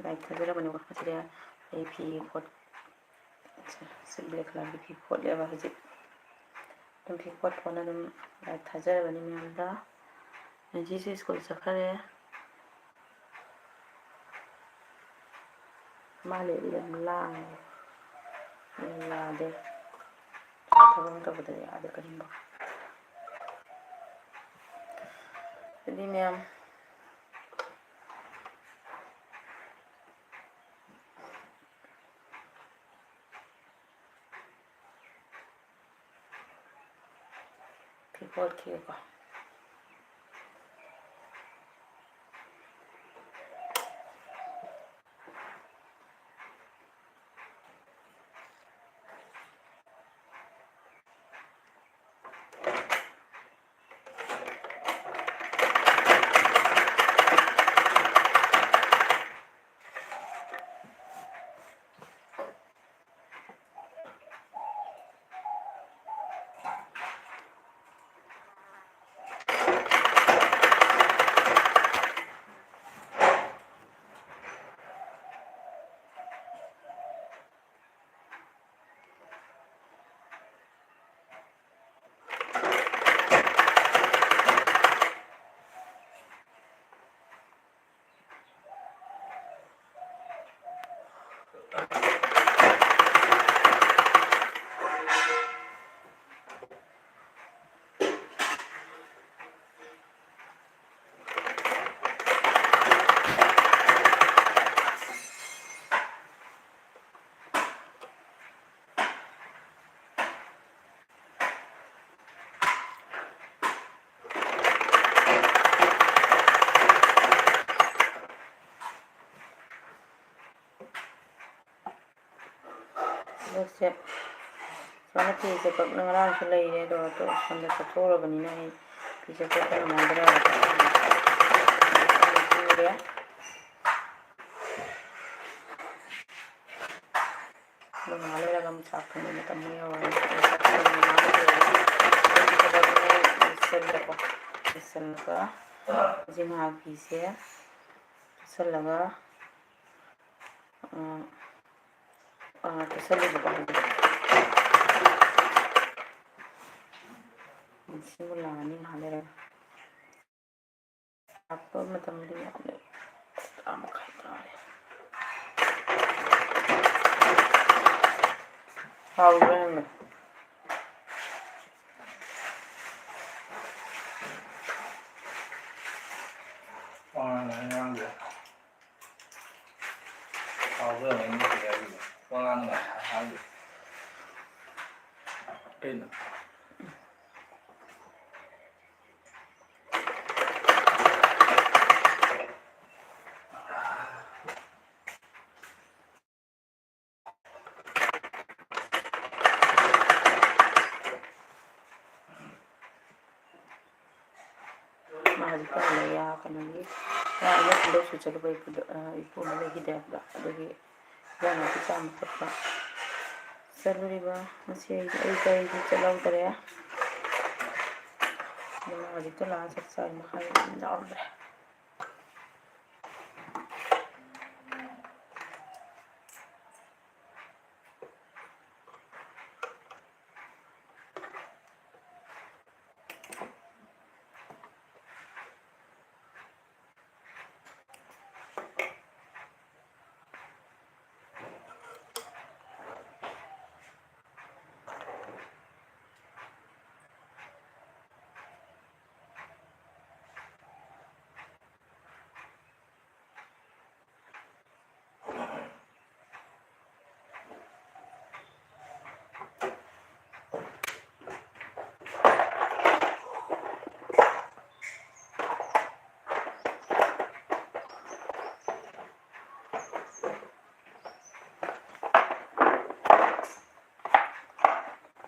Like ꯊꯥꯖꯔꯕꯅꯤꯀꯣ ꯃꯁꯤꯗ ꯑꯩ ꯐꯤ ꯁꯤ ꯕ꯭ꯂꯦꯛ ꯀꯂꯔꯒꯤ ꯐꯤ ꯐꯣꯠꯂꯦꯕ ꯍꯧꯖꯤꯛ ꯑꯗꯨꯝ ꯐꯤ ꯐꯣꯠꯄꯅ ꯑꯗꯨꯝ ꯂꯥꯏꯛ ꯊꯥꯖꯔꯕꯅꯤ ꯃꯌꯥꯝꯗ ꯅꯟꯖꯤꯁꯨ ꯁ꯭ꯀꯨꯜ ꯆꯠꯈ꯭ꯔꯦ ꯃꯥ ꯂꯩꯔꯤ ꯌꯥꯝ ꯂꯥꯡꯉꯦ ꯌꯥꯗꯦ ꯊꯕꯛ ꯇꯧꯕꯗ ꯌꯥꯗꯦ ꯀꯔꯤꯝꯕ ꯑꯗꯨꯗꯤ ꯃꯌꯥꯝ ꯐꯤ ꯐꯣꯠꯈꯤꯒꯦꯀꯣ ꯍꯟꯗꯛꯁꯦ ꯁꯨꯃꯥꯏꯅ ꯐꯤꯁꯦ ꯀꯛꯅ ꯉꯔꯥꯡꯁꯨ ꯂꯩꯔꯦ ꯑꯗꯣ ꯁꯣꯝꯗ ꯆꯠꯊꯣꯛꯎꯔꯕꯅꯤꯅ ꯑꯩ ꯐꯤꯁꯦ ꯀꯛꯄ ꯉꯝꯗ꯭ꯔꯦ ꯑꯗꯨ ꯉꯥꯏꯍꯥꯛ ꯂꯩꯔꯒ ꯑꯃꯨꯛ ꯆꯥꯛ ꯊꯣꯡꯕ ꯃꯇꯝ ꯌꯧꯔꯅꯤ ꯂꯣꯏꯁꯤꯜꯂꯒ ꯍꯧꯖꯤꯛ ꯉꯥꯏꯍꯥꯛ ꯐꯤꯁꯦ ꯇꯨꯁꯜꯂꯒ ꯇꯨꯁꯜꯂꯤꯕꯀꯣ ꯁꯤꯕꯨ ꯂꯥꯛꯑꯅꯤ ꯉꯥꯏꯍꯥꯛ ꯂꯩꯔꯒ ꯂꯥꯛꯄ ꯃꯇꯝꯗꯤ ꯌꯥꯝꯅ 3:30 ꯇꯥꯔꯦ ꯍꯥꯎꯕ꯭ꯔꯥ ꯅꯪꯅ ꯀꯩꯅꯣꯒꯤ ꯑꯩꯅ ꯊꯕꯛꯁꯨ ꯆꯠꯂꯨꯕ ꯏꯄꯨ ꯑꯃ ꯂꯩꯈꯤꯗꯦ ꯍꯥꯏꯕꯗꯣ ꯑꯗꯨꯒꯤ ꯏꯟꯖꯥꯡ ꯅꯥꯄꯤ ꯆꯥꯝꯕ ꯈꯣꯠꯄ ꯆꯠꯂꯨꯔꯤꯕ ꯉꯁꯤ ꯑꯩ ꯀꯔꯤꯁꯨ ꯆꯠꯍꯧꯗ꯭ꯔꯦ ꯑꯗꯨꯅ ꯍꯧꯖꯤꯛꯇ ꯂꯥꯛꯑ ꯆꯥꯛ ꯆꯥꯔꯤ ꯃꯈꯥꯗ ꯑꯗꯨꯝ ꯌꯥꯎꯔꯝꯗ꯭ꯔꯦ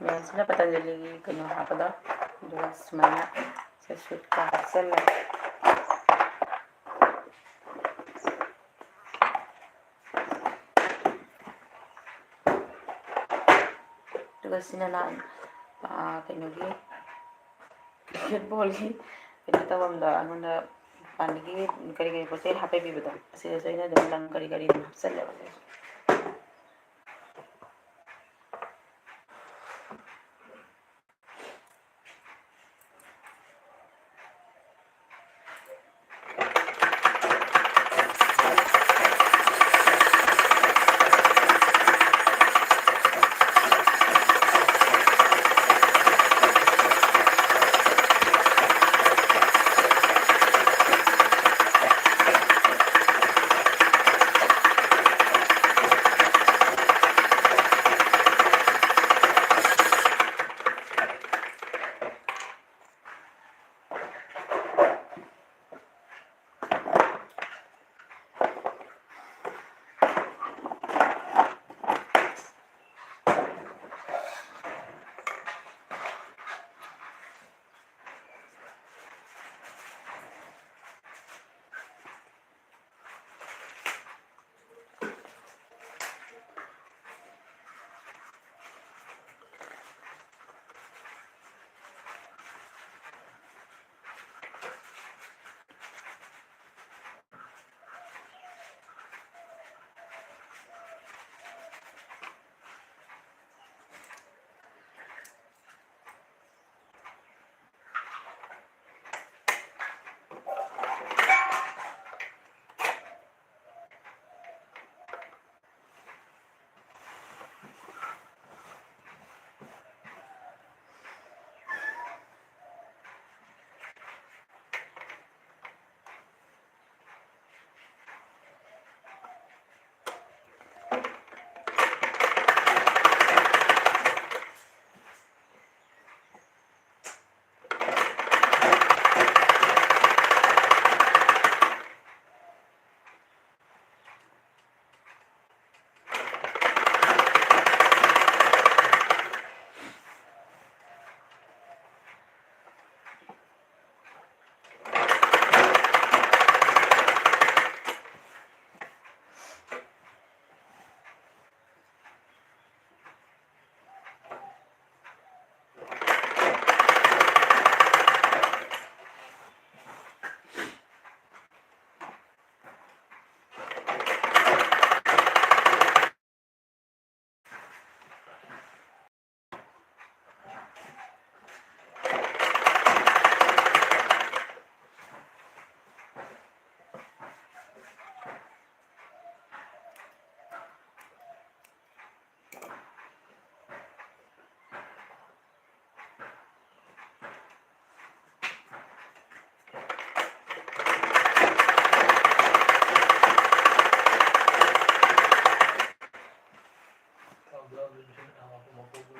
ꯃꯌꯥꯝꯁꯤꯅ ꯄꯇꯟꯖꯂꯤꯒꯤ ꯀꯩꯅꯣ ꯍꯥꯞꯄꯗꯣ ꯑꯗꯨꯒ ꯁꯨꯃꯥꯏꯅ ꯁꯨꯠꯀ ꯍꯥꯞꯆꯜꯂꯦ ꯑꯗꯨꯒ ꯁꯤꯅ ꯀꯩꯅꯣꯒꯤ ꯐꯨꯠꯕꯣꯜꯒꯤ ꯀꯩꯅꯣ ꯇꯧꯐꯝꯗꯣ ꯑꯩꯉꯣꯟꯗ ꯃꯄꯥꯟꯗꯒꯤ ꯀꯔꯤ ꯀꯔꯤ ꯄꯣꯠ ꯆꯩ ꯍꯥꯞꯄꯩꯕꯤꯕꯗꯣ ꯑꯁꯤꯗꯁꯨ ꯑꯩꯅ ꯑꯗꯨꯝ ꯂꯪ ꯀꯔꯤ ꯀꯔꯤ ꯑꯗꯨꯝ ꯍꯥꯞꯆꯜꯂꯦꯕ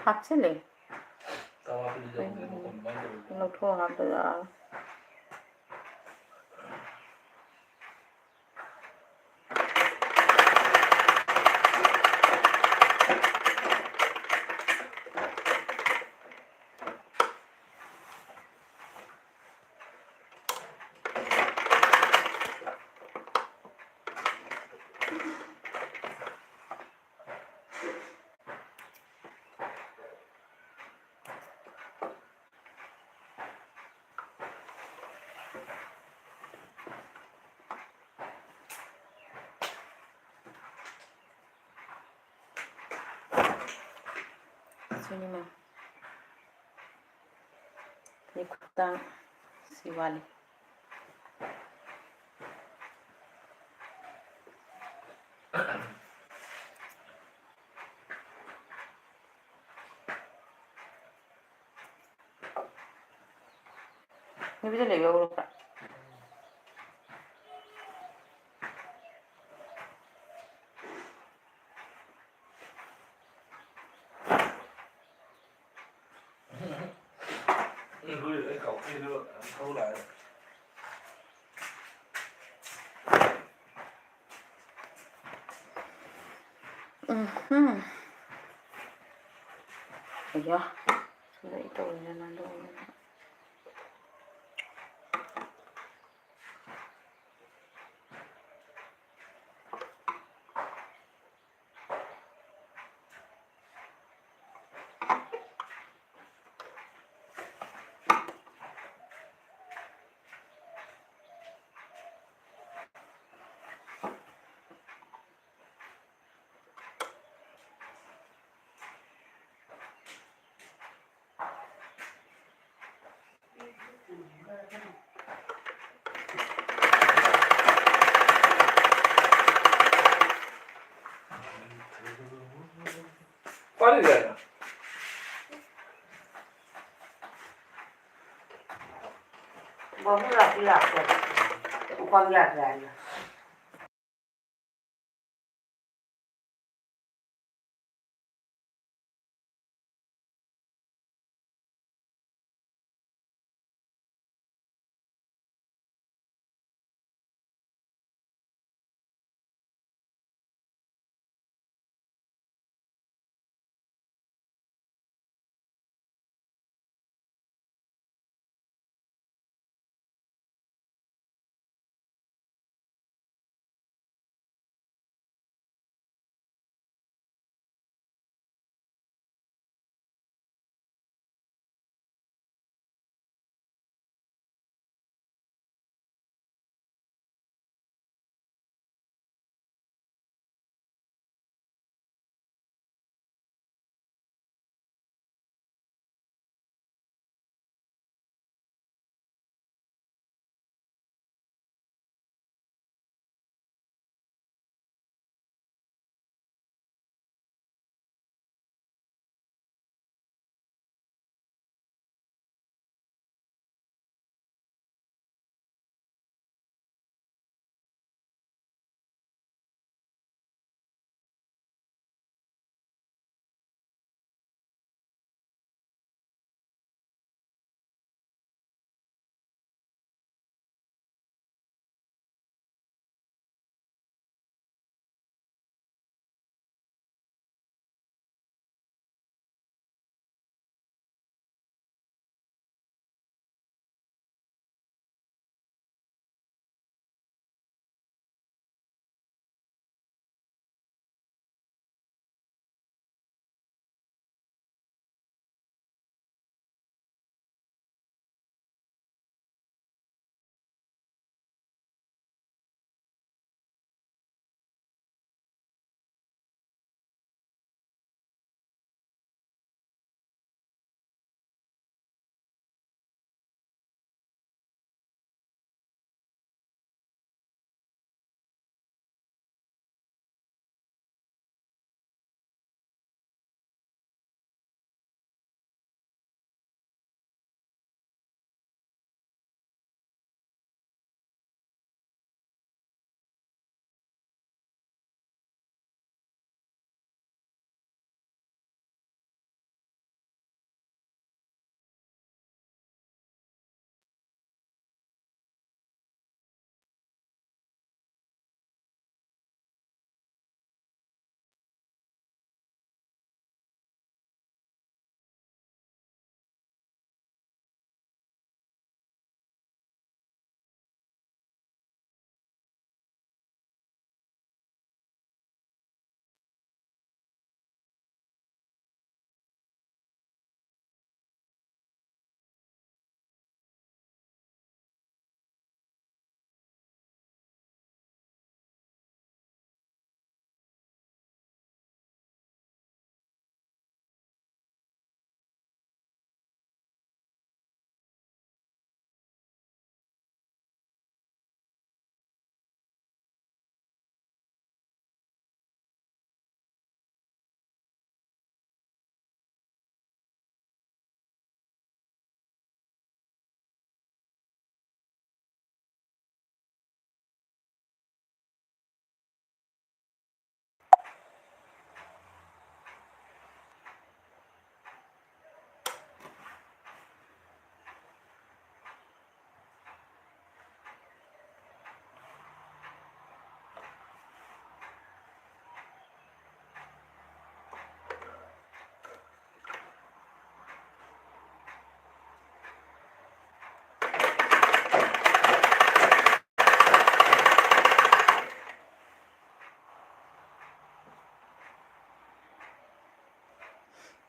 ꯍꯥꯞꯆꯤꯜꯂꯦ ꯂꯧꯊꯣꯛꯑ ꯍꯥꯞꯇꯣꯏꯔꯥ ꯁꯤꯅꯤꯃ ꯈꯨꯠꯇꯥꯡ ꯁꯤ ꯋꯥꯠꯂꯤ 누구들 내가 그럴까? Người cậu kia được thâu lại Iya, sudah itu jangan dulu. đi rồi. Bom lạc rồi. Con lạc rồi.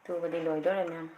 Tugadi loydora nam.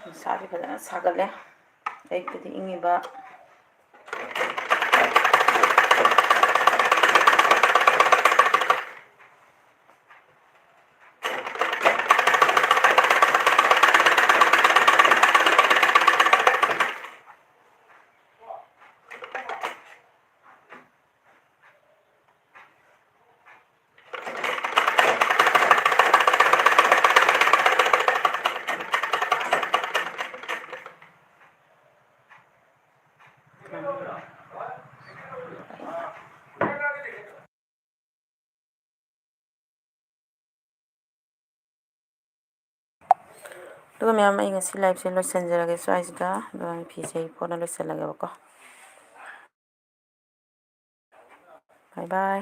ꯅꯨꯡꯁꯥꯁꯦ ꯐꯖꯅ ꯁꯥꯒꯠꯂꯦ ꯑꯌꯨꯛꯇꯗꯤ ꯏꯪꯉꯤꯕ ꯑꯗꯨꯒ ꯃꯌꯥꯝ ꯑꯩ ꯉꯁꯤ ꯂꯥꯏꯐꯁꯦ ꯂꯣꯏꯁꯤꯟꯖꯔꯒꯦ ꯁ꯭ꯋꯥꯏꯁꯤꯗ ꯑꯗꯨꯒ ꯐꯤꯁꯦ ꯑꯩ ꯀꯣꯟꯅ ꯂꯣꯏꯁꯤꯜꯂꯒꯦꯕꯀꯣ ꯕꯥꯏ ꯕꯥꯏ